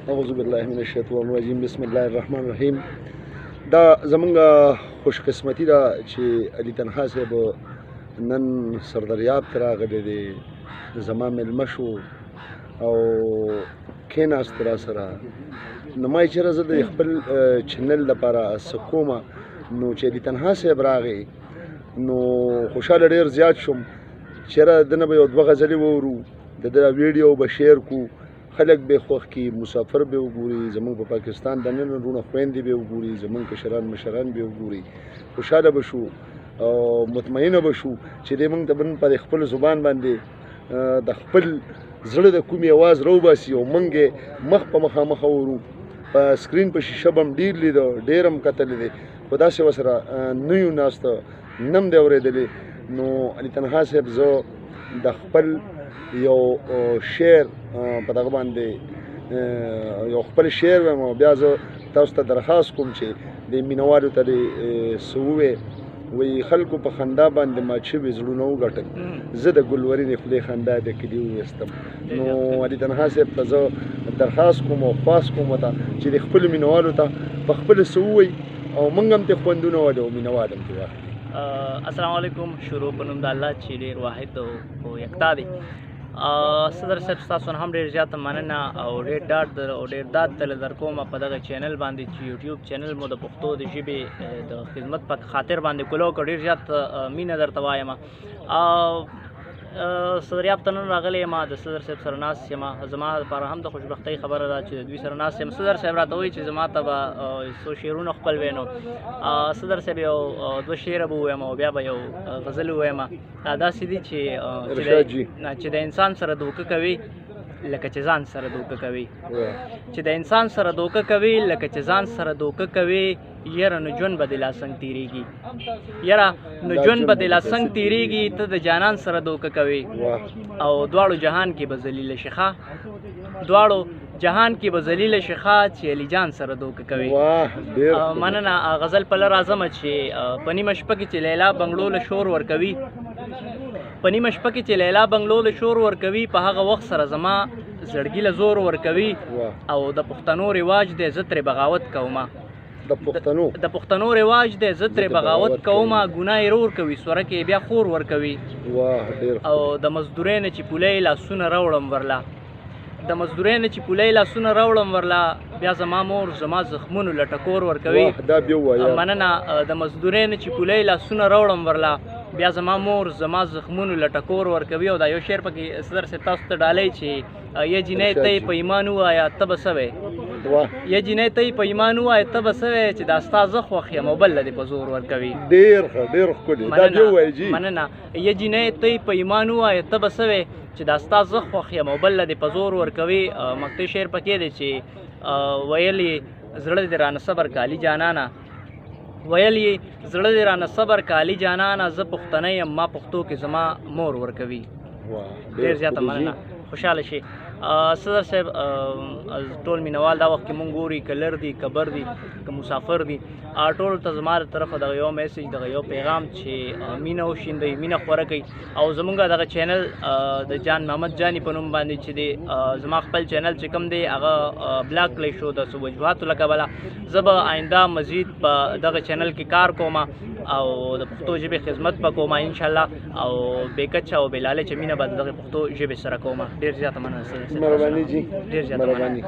اعوذ بالله من الشیطان الرجیم بسم الله الرحمن الرحیم. دا زمونږ خوش قسمتي ده چې علي تنها صاحب نن سردریاب ته راغلی دی، زما میلمه شو او کېناست را سره. نو ما یې چېرې زه د خپل چینل لپاره څه کومه، نو چې علي تنها صاحب راغی نو خوشحاله ډېر زیات شوم. چېرې د نه به یو دوه غزلې واورو، د ده ویډیو به شیر کو، خلک به خوښ کړي، مسافر به وګوري، زمونږ په پاکستان دننه وروڼه خویندې به وګوري، زمونږ کشران مشران به وګوري، خوشحاله به شو او مطمئنه به شو چې دې موږ ته به نن په خپل زبان باندې د خپل زړه د کومې اواز راوباسي او موږ یې مخ په مخامخ اورو. په سکرین په شیشه به هم ډېر لیده، ډېر هم کتلی دی، خو داسې ورسره نه یو ناسته، نه هم دی اورېدلی. نو علي تنها صاحب زه د خپل یو شعر په دغه باندې یو خپل شعر وایم او بیا زه تاسو ته درخواست کوم چې د مینهوالو ته دې څه ووایې. وایي خلکو په خندا باندې مات شوي زړونه وګټل، زه د ګلورینې خولې خندا د کلي وویستم. نو علي تنها صاحب ته زه درخواست کوم او خواست کوم ورته چې د خپلو مینهوالو ته په خپله څه ووایي او موږ هم ترې خوندونه واخلو او مینهوال هم ترې واخلي. السلام علیکم. شروع په نوم د الله چې ډېر واحد او یکتا دی. صدر صاحب ستاسو نه هم ډېر زیاته مننه او ډېر ډاډ او ډېر داد درله درکوم په دغه چینل باندې چې یوټیوب چینل مو د پښتو د ژبې د خدمت په خاطر باندې کولو که ډېر زیات مینه درته وایم. صدریاب ته نن راغلی یم، د صدر صاحب سره ناست یم. زما لپاره هم د خوشبختۍ خبره ده چې د دوی سره ناست یم. صدر صاحب راته وایي چې زما ته به څو شعرونه خپل وینو. صدر صاحب یو دوه شعره به ووایم او بیا به یو غزل ووایم. داسې دي چې د انسان سره دوکه کوي لکه چې ځان سره دوکه کوي، چې د انسان سره دوکه کوي لکه چې ځان سره دوکه کوي. یره نو ژوند به دې لا څنګه تېرېږي، یره نو ژوند به دې لا څنګه تېرېږي. ته د جانان سره دوکه کوي او دواړو جهان کې به ذلیله شي ښه، دواړو جهان کې به ذلیله شي ښه چې علي جان سره دوکه کوي. مننه. غزل په لر راځمه چې په نیمه شپه کې چې لیلا بنګلو له شور ورکوي، په نیمه شپه کې چې لیلا بنګلو له شور ورکوي، په هغه وخت سره زما زړګي له زور ورکوي. او د پښتنو رواج دی زه ترې بغاوت کومه، د پښتنو رواج دی زه ترې بغاوت کومه. ګناه یې رور کوي سوره کې بیا خور ورکوي. او د مزدورۍ نه چې پولی لاسونه راوړم ورله، د مزدورۍ نه چې پولی لاسونه راوړم ورله، بیا زما مور زما زخمونو له ټکور ورکوي. مننه. د مزدورۍ نه چې پولی لاسونه راوړم ورله، بیا زما مور زما زخمونو له ټکور ورکوي. او دا یو شعر پکې صدر صاحب تاسو ته ډالۍ چې یا جینۍ ته یې په ایمان ووایه ته به څه وې، یا جینۍ ته یې په ایمان ووایه ته به څه وې چې دا ستا زه خوښ یم او بل له دې په زور ورکوي. ډېر ښه، ډېر ښکلي. مننه. یا جینۍ ته یې په ایمان ووایه ته به څه وې چې دا ستا زه خوښ یم او بل له دې په زور ورکوي. مکتوب شعر پکې دی چې ویل یې زړه دې رانه صبر که علي جانانه، ویل یې زړه دې رانه صبر که علي جانانه، زه پښتنی یم ما پښتو کې زما مور ورکوي. ډېر زیاته مننه. خوشحاله شي. صدر صاحب ټول مینهوال دا وخت کې مونږ ګوري، که لر دي که بر دي که مسافر دي، ټول ته زما له طرفه دغه یو میسج، دغه یو پیغام چې مینه وشیندئ، مینه خوره کوئ. او زمونږ دغه چینل د جان محمد جاني په نوم باندې چې دی زما خپل چینل چې کوم دی هغه بلاک کړی شو د څو وجوهاتو له کبله. زه به آینده مزید په دغه چینل کې کار کوم او د پښتو ژبې خدمت به کوم انشاءالله. او بې کچه او بې لالچه مینه به د دغې پښتو ژبې سره کوم. ډېر زیاته مننه. مهرباني جي، ډېر زیاته مننه.